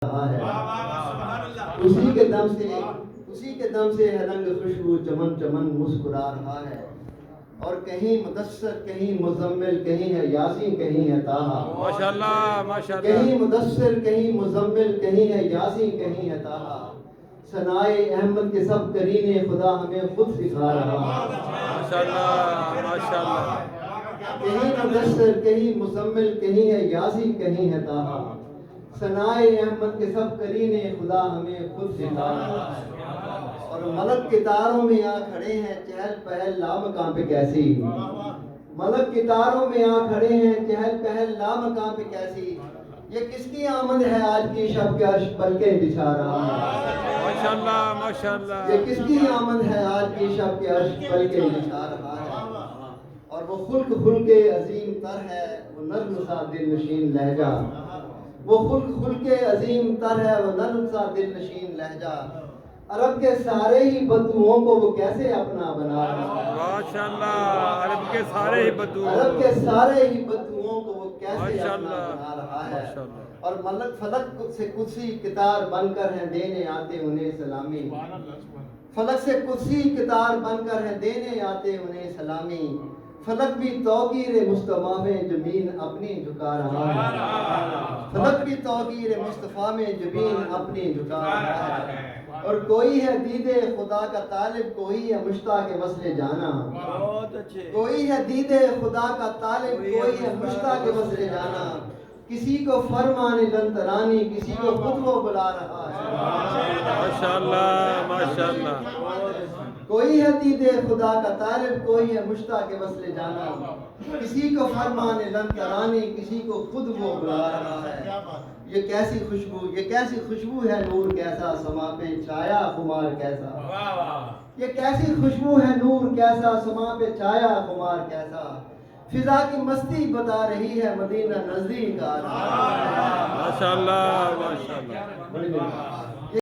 رہا ہے، اسی کے دم سے ہے رنگ خوشبو چمن چمن مسکرا رہا ہے، اور کہیں مدثر کہیں مزمل کہیں ہے یاسین کہیں ہے طٰہٰ، ماشاءاللہ ماشاءاللہ، کہیں مدثر کہیں مزمل کہیں ہے یاسین کہیں ہے طٰہٰ، ثنائے احمد کے سب کرینے خدا ہمیں خود سکھا رہا ہے، ماشاءاللہ ماشاءاللہ، کہیں مدثر کہیں مزمل کہیں ہے یاسین کہیں ہے طٰہٰ، ثنائے احمد کے سب کرینے خدا ہمیں خود سکھا رہا ہے، اور ملک کے تاروں میں آ کھڑے ہیں چہل پہل لامکاں پہ کیسی، ملک کے تاروں میں آ کھڑے ہیں چہل پہل لامکاں پہ کیسی، یہ کس کی آمد ہے آج کی شب کے عرش پلکیں بچھا رہا ہے، ماشاءاللہ ماشاءاللہ، یہ کس کی آمد ہے آج کی شب کے عرش پلکیں بچھا رہا ہے، اور وہ خلق عظیم تر ہے وہ نرم سا دل نشین لہجہ، وہ خلق عظیم تر ہے وہ نرم سا دل نشین لہجہ، عرب کے سارے ہی بدوؤں کو وہ کیسے اپنا بنا رہا ہے، ماشاءاللہ، عرب کے سارے ہی بدو، عرب کے سارے ہی بدوؤں کو وہ کیسے اپنا ماشاءاللہ بنا رہا ہے، ماشاءاللہ، اور ملک فلک سے قدسی کتار بن کر ہیں دینے آتے انہیں سلامی، فلک سے قدسی کتار بن کر ہیں دینے آتے انہیں سلامی، فلک بھی توقیر مصطفیٰ میں جبین اپنی جھکا رہا ہے، فلک بھی توقیر مصطفیٰ میں جبین اپنی جھکا رہا ہے، اور کوئی ہے دید خدا کا طالب کوئی ہے مشتاق وصل جانا، کوئی ہے دید خدا کا طالب کوئی ہے مشتاق وصل جانا، کسی کو فرمان لن ترانی کسی کو خود وہ بلا رہا ہے، ماشاءاللہ ماشاءاللہ، کوئی ہے دید خدا کا طالب کوئی ہے مشتاق وصل جانا، کسی کو فرمان لن ترانی کسی کو خود وہ بلا رہا ہے، یہ کیسی خوشبو ہے نور کیسا سما پہ چھایا خمار کیسا، یہ کیسی خوشبو ہے نور کیسا سما پہ چھایا خمار کیسا، فضا کی مستی بتا رہی ہے مدینہ نزدیک آ رہا ہے، ماشاءاللہ ماشاءاللہ، بڑی